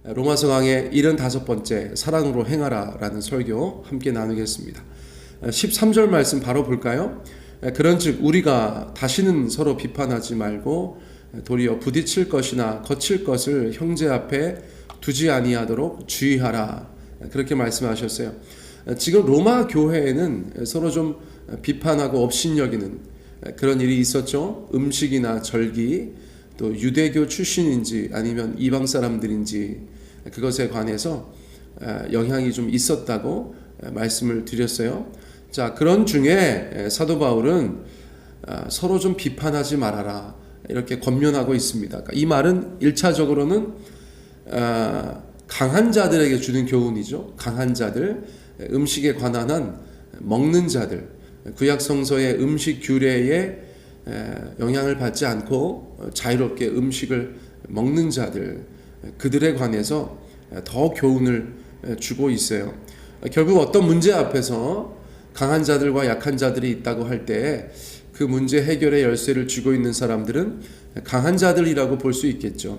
로마서 강의 75번째 사랑으로 행하라 라는 설교 함께 나누겠습니다. 13절 말씀 바로 볼까요? 그런즉 우리가 다시는 서로 비판하지 말고 도리어 부딪힐 것이나 거칠 것을 형제 앞에 두지 아니하도록 주의하라, 그렇게 말씀하셨어요. 지금 로마 교회에는 서로 좀 비판하고 업신여기는 그런 일이 있었죠. 음식이나 절기, 또 유대교 출신인지 아니면 이방 사람들인지 그것에 관해서 영향이 좀 있었다고 말씀을 드렸어요. 자, 그런 중에 사도 바울은 서로 좀 비판하지 말아라, 이렇게 권면하고 있습니다. 그러니까 이 말은 1차적으로는 강한 자들에게 주는 교훈이죠. 강한 자들, 음식에 관한 한 먹는 자들, 구약 성서의 음식 규례에 영향을 받지 않고 자유롭게 음식을 먹는 자들, 그들에 관해서 더 교훈을 주고 있어요. 결국 어떤 문제 앞에서 강한 자들과 약한 자들이 있다고 할 때 그 문제 해결의 열쇠를 쥐고 있는 사람들은 강한 자들이라고 볼 수 있겠죠.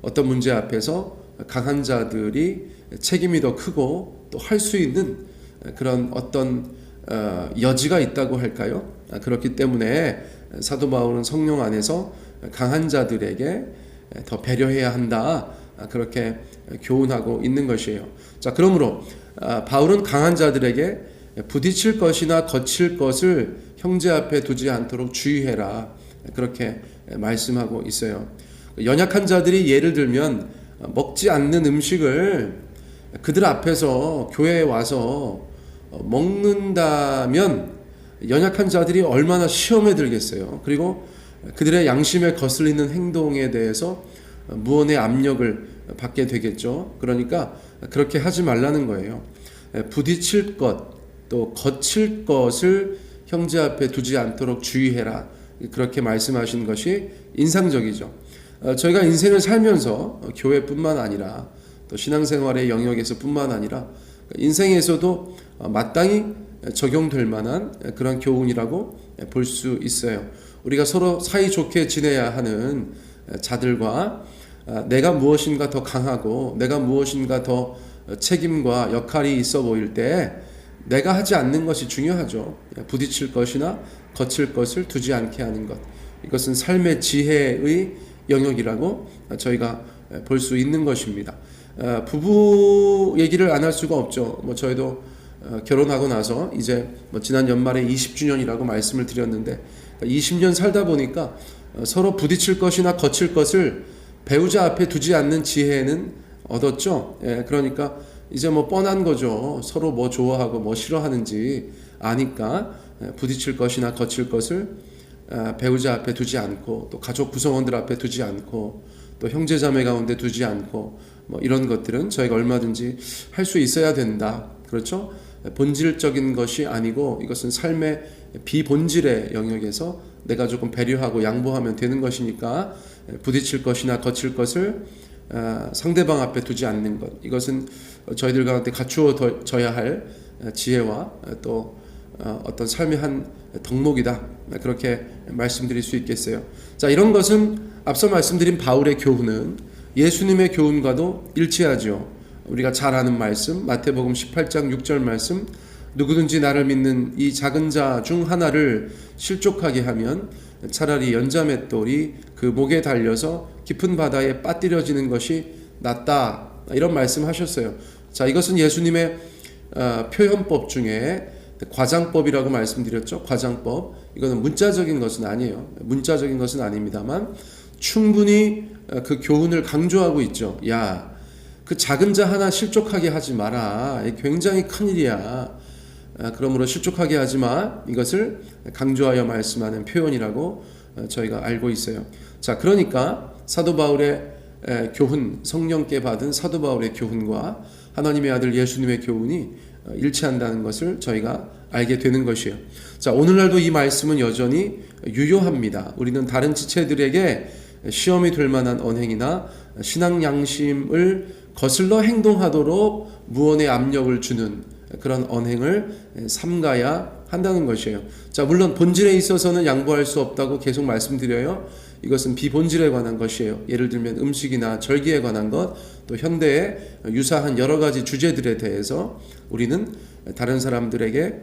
어떤 문제 앞에서 강한 자들이 책임이 더 크고 또 할 수 있는 그런 어떤 여지가 있다고 할까요? 그렇기 때문에 사도 바울은 성령 안에서 강한 자들에게 더 배려해야 한다, 그렇게 교훈하고 있는 것이에요. 자, 그러므로 바울은 강한 자들에게 부딪힐 것이나 거칠 것을 형제 앞에 두지 않도록 주의해라, 그렇게 말씀하고 있어요. 연약한 자들이 예를 들면 먹지 않는 음식을 그들 앞에서 교회에 와서 먹는다면 연약한 자들이 얼마나 시험에 들겠어요. 그리고 그들의 양심에 거슬리는 행동에 대해서 무언의 압력을 받게 되겠죠. 그러니까 그렇게 하지 말라는 거예요. 부딪힐 것, 또 거칠 것을 형제 앞에 두지 않도록 주의해라, 그렇게 말씀하신 것이 인상적이죠. 저희가 인생을 살면서 교회뿐만 아니라 또 신앙생활의 영역에서 뿐만 아니라 인생에서도 마땅히 적용될 만한 그런 교훈이라고 볼 수 있어요. 우리가 서로 사이좋게 지내야 하는 자들과 내가 무엇인가 더 강하고 내가 무엇인가 더 책임과 역할이 있어 보일 때 내가 하지 않는 것이 중요하죠. 부딪힐 것이나 거칠 것을 두지 않게 하는 것, 이것은 삶의 지혜의 영역이라고 저희가 볼 수 있는 것입니다. 부부 얘기를 안 할 수가 없죠. 저희도 결혼하고 나서 이제 지난 연말에 20주년이라고 말씀을 드렸는데 20년 살다 보니까 서로 부딪힐 것이나 거칠 것을 배우자 앞에 두지 않는 지혜는 얻었죠. 그러니까 이제 뻔한 거죠. 서로 뭐 좋아하고 뭐 싫어하는지 아니까 부딪힐 것이나 거칠 것을 배우자 앞에 두지 않고 또 가족 구성원들 앞에 두지 않고 또 형제자매 가운데 두지 않고 이런 것들은 저희가 얼마든지 할 수 있어야 된다. 그렇죠? 본질적인 것이 아니고 이것은 삶의 비본질의 영역에서 내가 조금 배려하고 양보하면 되는 것이니까 부딪힐 것이나 거칠 것을 상대방 앞에 두지 않는 것, 이것은 저희들 가운데 갖추어져야 할 지혜와 또 어떤 삶의 한 덕목이다, 그렇게 말씀드릴 수 있겠어요. 자, 이런 것은 앞서 말씀드린 바울의 교훈은 예수님의 교훈과도 일치하죠. 우리가 잘 아는 말씀, 마태복음 18장 6절 말씀, 누구든지 나를 믿는 이 작은 자 중 하나를 실족하게 하면 차라리 연자맷돌이 그 목에 달려서 깊은 바다에 빠뜨려지는 것이 낫다, 이런 말씀하셨어요. 자, 이것은 예수님의 표현법 중에 과장법이라고 말씀드렸죠. 과장법, 이거는 문자적인 것은 아니에요. 문자적인 것은 아닙니다만 충분히 그 교훈을 강조하고 있죠. 야, 그 작은 자 하나 실족하게 하지 마라. 굉장히 큰일이야. 그러므로 실족하게 하지 마. 이것을 강조하여 말씀하는 표현이라고 저희가 알고 있어요. 자, 그러니까 사도 바울의 교훈, 성령께 받은 사도 바울의 교훈과 하나님의 아들 예수님의 교훈이 일치한다는 것을 저희가 알게 되는 것이에요. 자, 오늘날도 이 말씀은 여전히 유효합니다. 우리는 다른 지체들에게 시험이 될 만한 언행이나 신앙 양심을 거슬러 행동하도록 무언의 압력을 주는 그런 언행을 삼가야 한다는 것이에요. 자, 물론 본질에 있어서는 양보할 수 없다고 계속 말씀드려요. 이것은 비본질에 관한 것이에요. 예를 들면 음식이나 절기에 관한 것, 또 현대의 유사한 여러 가지 주제들에 대해서 우리는 다른 사람들에게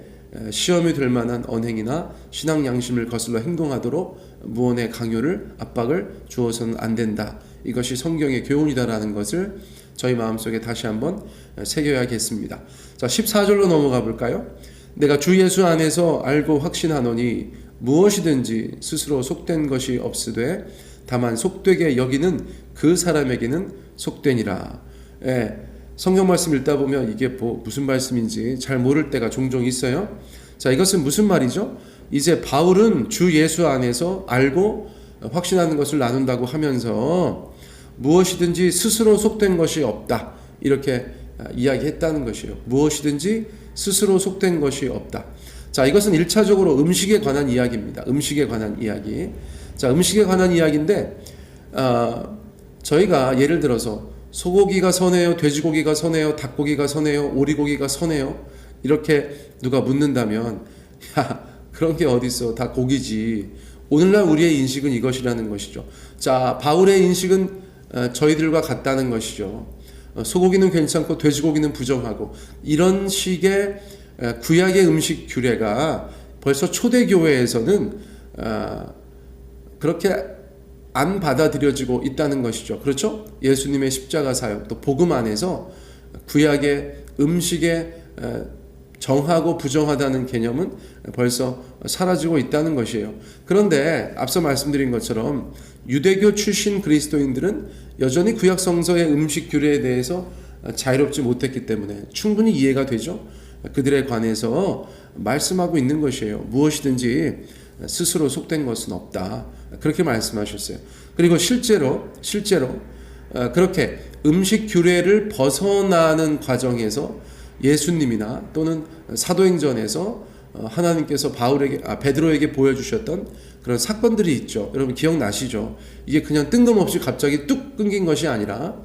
시험이 될 만한 언행이나 신앙 양심을 거슬러 행동하도록 무언의 강요를, 압박을 주어서는 안 된다. 이것이 성경의 교훈이다라는 것을 저희 마음속에 다시 한번 새겨야겠습니다. 자, 14절로 넘어가 볼까요? 내가 주 예수 안에서 알고 확신하노니 무엇이든지 스스로 속된 것이 없으되 다만 속되게 여기는 그 사람에게는 속되니라. 성경 말씀 읽다 보면 이게 무슨 말씀인지 잘 모를 때가 종종 있어요. 자, 이것은 무슨 말이죠? 이제 바울은 주 예수 안에서 알고 확신하는 것을 나눈다고 하면서 무엇이든지 스스로 속된 것이 없다, 이렇게 이야기했다는 것이에요. 무엇이든지 스스로 속된 것이 없다. 자, 이것은 1차적으로 음식에 관한 이야기입니다. 음식에 관한 이야기. 자, 음식에 관한 이야기인데 저희가 예를 들어서 소고기가 선해요, 돼지고기가 선해요, 닭고기가 선해요, 오리고기가 선해요, 이렇게 누가 묻는다면 야, 그런 게 어딨어, 다 고기지. 오늘날 우리의 인식은 이것이라는 것이죠. 자, 바울의 인식은 저희들과 같다는 것이죠. 소고기는 괜찮고 돼지고기는 부정하고, 이런 식의 구약의 음식 규례가 벌써 초대교회에서는 그렇게 안 받아들여지고 있다는 것이죠. 그렇죠? 예수님의 십자가 사역, 또 복음 안에서 구약의 음식에 정하고 부정하다는 개념은 벌써 사라지고 있다는 것이에요. 그런데 앞서 말씀드린 것처럼 유대교 출신 그리스도인들은 여전히 구약 성서의 음식 규례에 대해서 자유롭지 못했기 때문에 충분히 이해가 되죠. 그들에 관해서 말씀하고 있는 것이에요. 무엇이든지 스스로 속된 것은 없다, 그렇게 말씀하셨어요. 그리고 실제로 그렇게 음식 규례를 벗어나는 과정에서 예수님이나 또는 사도행전에서 하나님께서 베드로에게 보여주셨던 그런 사건들이 있죠. 여러분 기억나시죠? 이게 그냥 뜬금없이 갑자기 뚝 끊긴 것이 아니라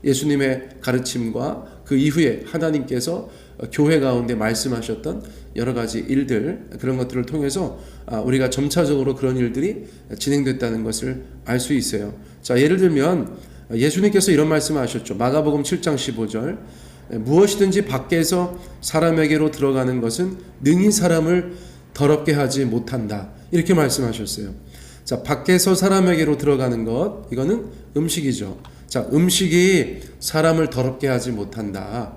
예수님의 가르침과 그 이후에 하나님께서 교회 가운데 말씀하셨던 여러 가지 일들, 그런 것들을 통해서 우리가 점차적으로 그런 일들이 진행됐다는 것을 알 수 있어요. 자, 예를 들면 예수님께서 이런 말씀하셨죠. 마가복음 7장 15절, 무엇이든지 밖에서 사람에게로 들어가는 것은 능히 사람을 더럽게 하지 못한다, 이렇게 말씀하셨어요. 자, 밖에서 사람에게로 들어가는 것, 이거는 음식이죠. 자, 음식이 사람을 더럽게 하지 못한다.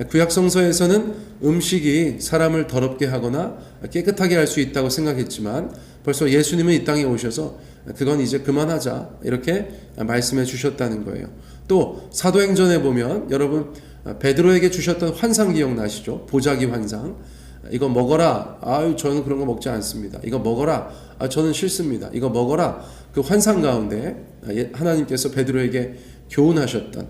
구약 성서에서는 음식이 사람을 더럽게 하거나 깨끗하게 할 수 있다고 생각했지만 벌써 예수님은 이 땅에 오셔서 그건 이제 그만하자, 이렇게 말씀해 주셨다는 거예요. 또 사도행전에 보면 여러분 베드로에게 주셨던 환상 기억나시죠? 보자기 환상. 이거 먹어라. 아유, 저는 그런 거 먹지 않습니다. 이거 먹어라. 아, 저는 싫습니다. 이거 먹어라. 그 환상 가운데 하나님께서 베드로에게 교훈하셨던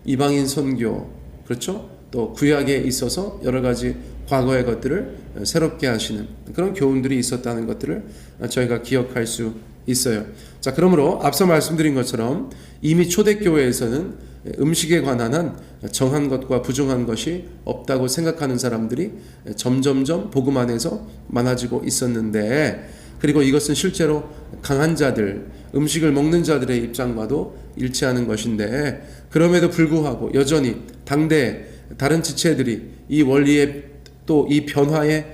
이방인 선교, 그렇죠? 또 구약에 있어서 여러 가지 과거의 것들을 새롭게 하시는 그런 교훈들이 있었다는 것들을 저희가 기억할 수 있어요. 자, 그러므로 앞서 말씀드린 것처럼 이미 초대교회에서는 음식에 관한 한 정한 것과 부정한 것이 없다고 생각하는 사람들이 점점점 복음 안에서 많아지고 있었는데, 그리고 이것은 실제로 강한 자들, 음식을 먹는 자들의 입장과도 일치하는 것인데, 그럼에도 불구하고 여전히 당대 다른 지체들이 이 원리에 또 이 변화에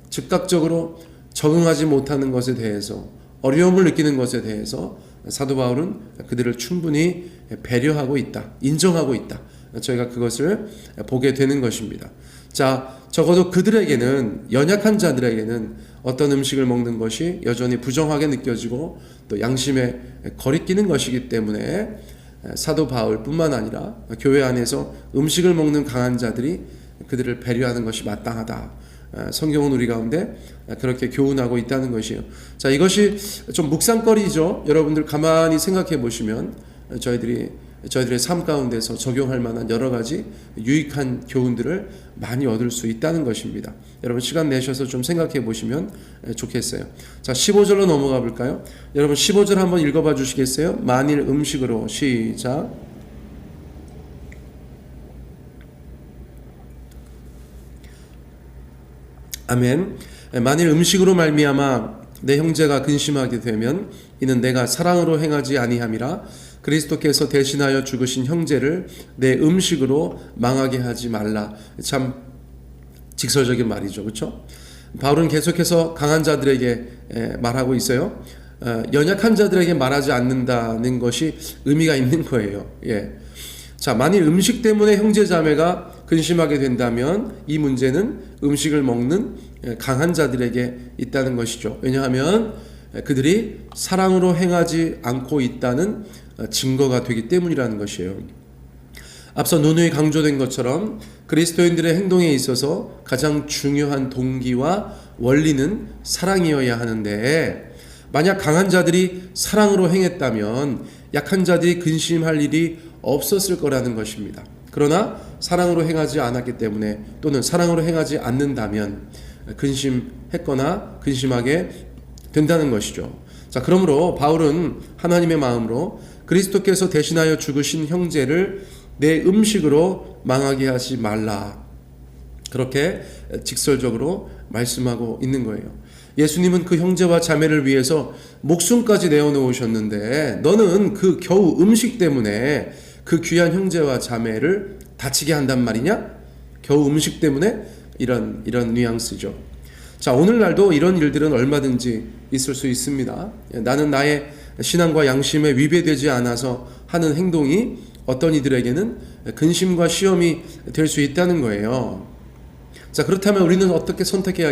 즉각적으로 적응하지 못하는 것에 대해서, 어려움을 느끼는 것에 대해서 사도 바울은 그들을 충분히 배려하고 있다, 인정하고 있다. 저희가 그것을 보게 되는 것입니다. 자, 적어도 그들에게는, 연약한 자들에게는 어떤 음식을 먹는 것이 여전히 부정하게 느껴지고 또 양심에 거리끼는 것이기 때문에 사도 바울뿐만 아니라 교회 안에서 음식을 먹는 강한 자들이 그들을 배려하는 것이 마땅하다. 성경은 우리 가운데 그렇게 교훈하고 있다는 것이에요. 자, 이것이 좀 묵상거리죠. 여러분들 가만히 생각해 보시면 저희들의 삶 가운데서 적용할 만한 여러 가지 유익한 교훈들을 많이 얻을 수 있다는 것입니다. 여러분 시간 내셔서 좀 생각해 보시면 좋겠어요. 자, 15절로 넘어가 볼까요? 여러분 15절 한번 읽어봐 주시겠어요? 만일 음식으로, 시작. 아멘. 만일 음식으로 말미암아 내 형제가 근심하게 되면 이는 내가 사랑으로 행하지 아니함이라. 그리스도께서 대신하여 죽으신 형제를 내 음식으로 망하게 하지 말라. 참 직설적인 말이죠, 그렇죠? 바울은 계속해서 강한 자들에게 말하고 있어요. 연약한 자들에게 말하지 않는다는 것이 의미가 있는 거예요. 예. 자, 만일 음식 때문에 형제 자매가 근심하게 된다면 이 문제는 음식을 먹는 강한 자들에게 있다는 것이죠. 왜냐하면 그들이 사랑으로 행하지 않고 있다는 증거가 되기 때문이라는 것이에요. 앞서 누누이 강조된 것처럼 그리스도인들의 행동에 있어서 가장 중요한 동기와 원리는 사랑이어야 하는데, 만약 강한 자들이 사랑으로 행했다면 약한 자들이 근심할 일이 없었을 거라는 것입니다. 그러나 사랑으로 행하지 않았기 때문에, 또는 사랑으로 행하지 않는다면 근심했거나 근심하게 된다는 것이죠. 자, 그러므로 바울은 하나님의 마음으로 그리스도께서 대신하여 죽으신 형제를 내 음식으로 망하게 하지 말라, 그렇게 직설적으로 말씀하고 있는 거예요. 예수님은 그 형제와 자매를 위해서 목숨까지 내어놓으셨는데, 너는 그 겨우 음식 때문에 그 귀한 형제와 자매를 다치게 한단 말이냐? 겨우 음식 때문에? 이런 뉘앙스죠. 자, 오늘날도 이런 일들은 얼마든지 있을 수 있습니다. 나는 나의 신앙과 양심에 위배되지 않아서 하는 행동이 어떤 이들에게는 근심과 시험이 될 수 있다는 거예요. 자, 그렇다면 우리는 어떻게 선택해야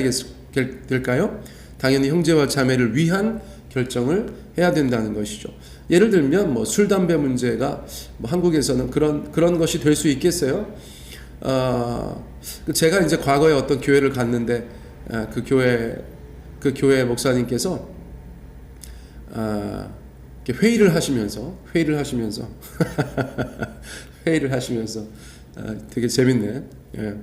될까요? 당연히 형제와 자매를 위한 결정을 해야 된다는 것이죠. 예를 들면 술, 담배 문제가 한국에서는 그런 것이 될 수 있겠어요? 제가 이제 과거에 어떤 교회를 갔는데 그 교회 목사님께서 회의를 하시면서 되게 재밌네. 예.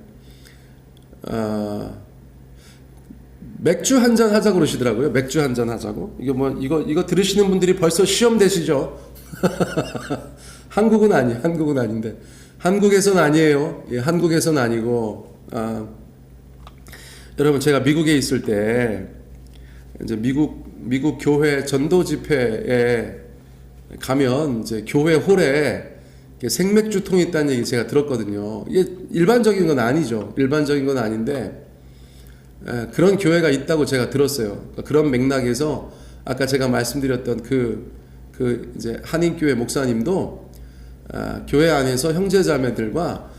맥주 한잔 하자고 그러시더라고요. 맥주 한잔 하자고. 이거 들으시는 분들이 벌써 시험 되시죠? 한국은 아닌데. 한국에선 아니에요. 예, 한국에선 아니고, 여러분, 제가 미국에 있을 때, 이제 미국 교회 전도 집회에 가면, 이제 교회 홀에 생맥주통이 있다는 얘기 제가 들었거든요. 이게 일반적인 건 아니죠. 일반적인 건 아닌데, 그런 교회가 있다고 제가 들었어요. 그런 맥락에서 아까 제가 말씀드렸던 이제 한인교회 목사님도 교회 안에서 형제자매들과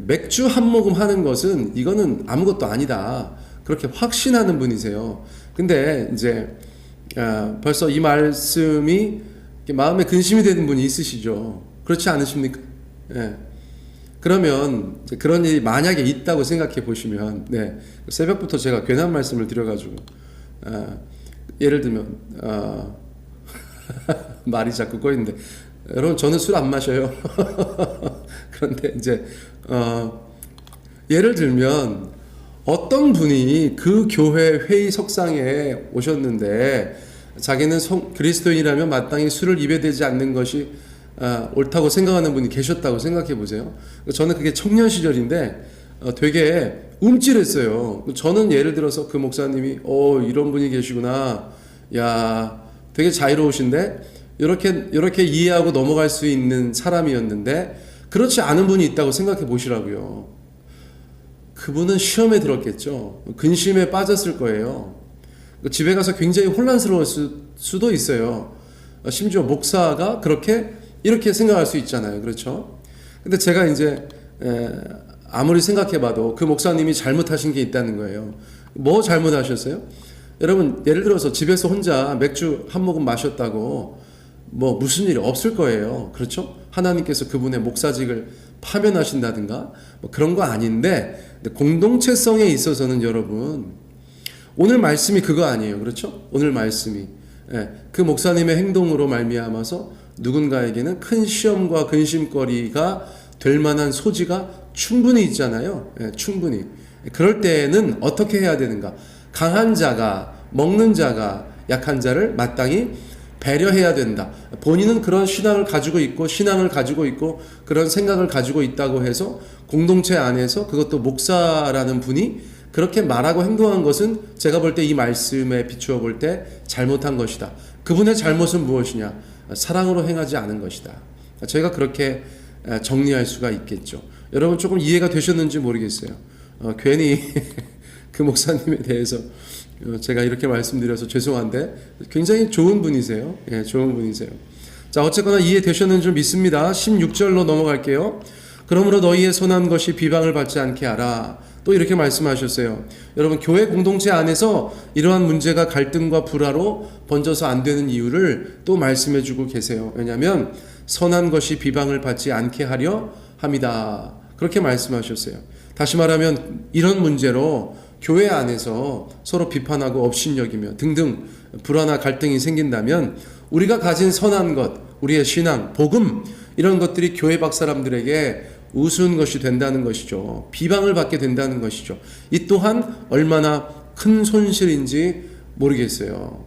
맥주 한 모금 하는 것은 이거는 아무것도 아니다, 그렇게 확신하는 분이세요. 근데 이제 벌써 이 말씀이 마음에 근심이 되는 분이 있으시죠. 그렇지 않으십니까? 예. 그러면 그런 일이 만약에 있다고 생각해 보시면, 새벽부터 제가 괜한 말씀을 드려가지고, 예를 들면 말이 자꾸 꼬이는데, 여러분, 저는 술 안 마셔요. 그런데 이제 예를 들면 어떤 분이 그 교회 회의석상에 오셨는데, 자기는 그리스도인이라면 마땅히 술을 입에 대지 않는 것이 옳다고 생각하는 분이 계셨다고 생각해 보세요. 저는 그게 청년 시절인데 되게 움찔했어요. 저는 예를 들어서 그 목사님이 이런 분이 계시구나, 야, 되게 자유로우신데, 이렇게 이해하고 넘어갈 수 있는 사람이었는데, 그렇지 않은 분이 있다고 생각해 보시라고요. 그분은 시험에 들었겠죠. 근심에 빠졌을 거예요. 집에 가서 굉장히 혼란스러울 수도 있어요. 심지어 목사가 이렇게 생각할 수 있잖아요. 그렇죠? 근데 제가 이제 아무리 생각해봐도 그 목사님이 잘못하신 게 있다는 거예요. 뭐 잘못하셨어요? 여러분, 예를 들어서 집에서 혼자 맥주 한 모금 마셨다고 무슨 일이 없을 거예요. 그렇죠? 하나님께서 그분의 목사직을 파면하신다든가 그런 거 아닌데, 공동체성에 있어서는 여러분, 오늘 말씀이 그거 아니에요. 그렇죠? 오늘 말씀이 그 목사님의 행동으로 말미암아서 누군가에게는 큰 시험과 근심거리가 될 만한 소지가 충분히 있잖아요. 충분히. 그럴 때에는 어떻게 해야 되는가? 강한 자가, 먹는 자가 약한 자를 마땅히 배려해야 된다. 본인은 그런 신앙을 가지고 있고 그런 생각을 가지고 있다고 해서 공동체 안에서, 그것도 목사라는 분이 그렇게 말하고 행동한 것은 제가 볼 때 이 말씀에 비추어 볼 때 잘못한 것이다. 그분의 잘못은 무엇이냐? 사랑으로 행하지 않은 것이다. 저희가 그렇게 정리할 수가 있겠죠. 여러분 조금 이해가 되셨는지 모르겠어요. 괜히 그 목사님에 대해서 제가 이렇게 말씀드려서 죄송한데 굉장히 좋은 분이세요. 예, 좋은 분이세요. 자, 어쨌거나 이해되셨는 줄 믿습니다. 16절로 넘어갈게요. 그러므로 너희의 선한 것이 비방을 받지 않게 하라. 또 이렇게 말씀하셨어요. 여러분, 교회 공동체 안에서 이러한 문제가 갈등과 불화로 번져서 안 되는 이유를 또 말씀해 주고 계세요. 왜냐하면 선한 것이 비방을 받지 않게 하려 함이다. 그렇게 말씀하셨어요. 다시 말하면 이런 문제로 교회 안에서 서로 비판하고 업신여기며 등등 불화나 갈등이 생긴다면 우리가 가진 선한 것, 우리의 신앙, 복음 이런 것들이 교회 밖 사람들에게 우스운 것이 된다는 것이죠. 비방을 받게 된다는 것이죠. 이 또한 얼마나 큰 손실인지 모르겠어요.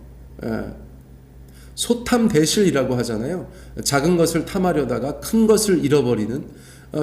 소탐대실이라고 하잖아요. 작은 것을 탐하려다가 큰 것을 잃어버리는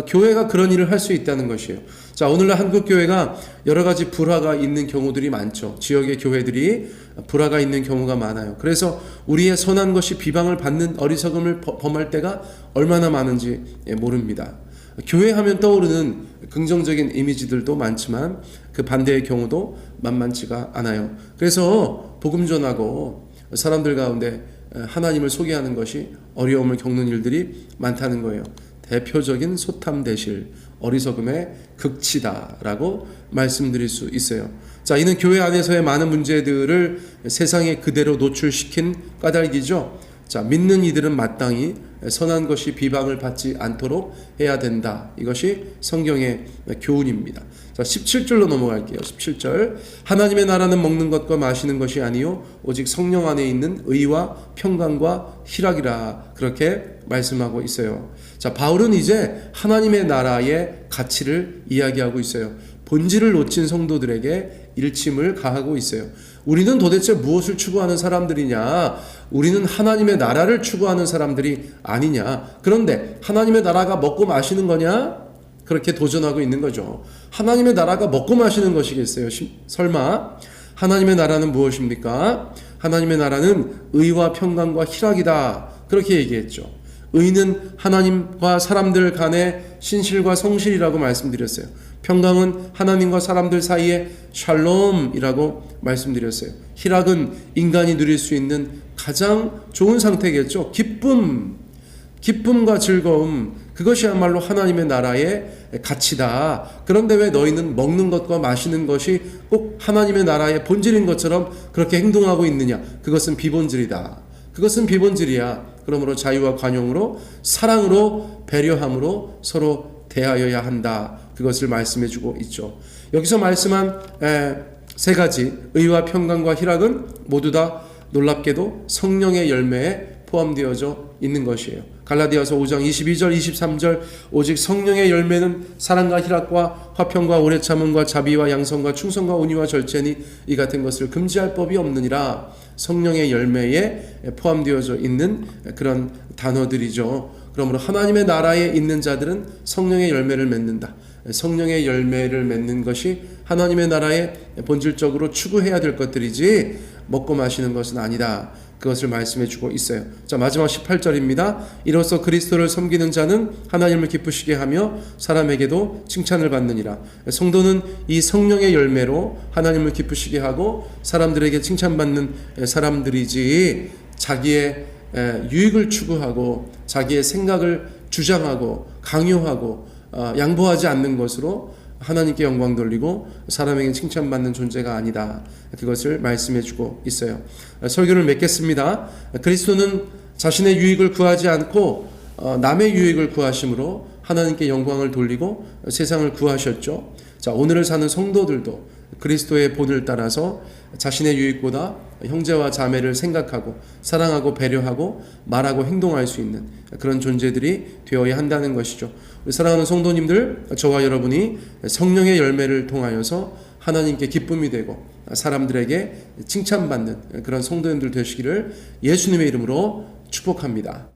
교회가 그런 일을 할 수 있다는 것이에요. 자, 오늘날 한국 교회가 여러 가지 불화가 있는 경우들이 많죠. 지역의 교회들이 불화가 있는 경우가 많아요. 그래서 우리의 선한 것이 비방을 받는 어리석음을 범할 때가 얼마나 많은지 모릅니다. 교회 하면 떠오르는 긍정적인 이미지들도 많지만 그 반대의 경우도 만만치가 않아요. 그래서 복음 전하고 사람들 가운데 하나님을 소개하는 것이 어려움을 겪는 일들이 많다는 거예요. 대표적인 소탐대실, 어리석음의 극치다라고 말씀드릴 수 있어요. 자, 이는 교회 안에서의 많은 문제들을 세상에 그대로 노출시킨 까닭이죠. 자, 믿는 이들은 마땅히 선한 것이 비방을 받지 않도록 해야 된다. 이것이 성경의 교훈입니다. 자, 17절로 넘어갈게요. 17절. 하나님의 나라는 먹는 것과 마시는 것이 아니요 오직 성령 안에 있는 의와 평강과 희락이라. 그렇게 말씀하고 있어요. 자, 바울은 이제 하나님의 나라의 가치를 이야기하고 있어요. 본질을 놓친 성도들에게 일침을 가하고 있어요. 우리는 도대체 무엇을 추구하는 사람들이냐? 우리는 하나님의 나라를 추구하는 사람들이 아니냐? 그런데 하나님의 나라가 먹고 마시는 거냐? 그렇게 도전하고 있는 거죠. 하나님의 나라가 먹고 마시는 것이겠어요? 설마? 하나님의 나라는 무엇입니까? 하나님의 나라는 의와 평강과 희락이다. 그렇게 얘기했죠. 의는 하나님과 사람들 간의 신실과 성실이라고 말씀드렸어요. 평강은 하나님과 사람들 사이의 샬롬이라고 말씀드렸어요. 희락은 인간이 누릴 수 있는 가장 좋은 상태겠죠. 기쁨과 즐거움, 그것이야말로 하나님의 나라의 가치다. 그런데 왜 너희는 먹는 것과 마시는 것이 꼭 하나님의 나라의 본질인 것처럼 그렇게 행동하고 있느냐? 그것은 비본질이다. 그것은 비본질이야. 그러므로 자유와 관용으로, 사랑으로, 배려함으로 서로 대하여야 한다. 그것을 말씀해주고 있죠. 여기서 말씀한 세 가지 의와 평강과 희락은 모두 다 놀랍게도 성령의 열매에 포함되어져 있는 것이에요. 갈라디아서 5장 22절 23절 오직 성령의 열매는 사랑과 희락과 화평과 오래 참음과 자비와 양성과 충성과 온유와 절제니 이 같은 것을 금지할 법이 없느니라. 성령의 열매에 포함되어져 있는 그런 단어들이죠. 그러므로 하나님의 나라에 있는 자들은 성령의 열매를 맺는다. 성령의 열매를 맺는 것이 하나님의 나라에 본질적으로 추구해야 될 것들이지 먹고 마시는 것은 아니다. 그것을 말씀해 주고 있어요. 자, 마지막 18절입니다. 이로써 그리스도를 섬기는 자는 하나님을 기쁘시게 하며 사람에게도 칭찬을 받느니라. 성도는 이 성령의 열매로 하나님을 기쁘시게 하고 사람들에게 칭찬받는 사람들이지 자기의 유익을 추구하고 자기의 생각을 주장하고 강요하고 양보하지 않는 것으로 하나님께 영광 돌리고 사람에게 칭찬받는 존재가 아니다. 그것을 말씀해 주고 있어요. 설교를 맺겠습니다. 그리스도는 자신의 유익을 구하지 않고 남의 유익을 구하심으로 하나님께 영광을 돌리고 세상을 구하셨죠. 자, 오늘을 사는 성도들도 그리스도의 본을 따라서 자신의 유익보다 형제와 자매를 생각하고 사랑하고 배려하고 말하고 행동할 수 있는 그런 존재들이 되어야 한다는 것이죠. 우리 사랑하는 성도님들, 저와 여러분이 성령의 열매를 통하여서 하나님께 기쁨이 되고 사람들에게 칭찬받는 그런 성도님들 되시기를 예수님의 이름으로 축복합니다.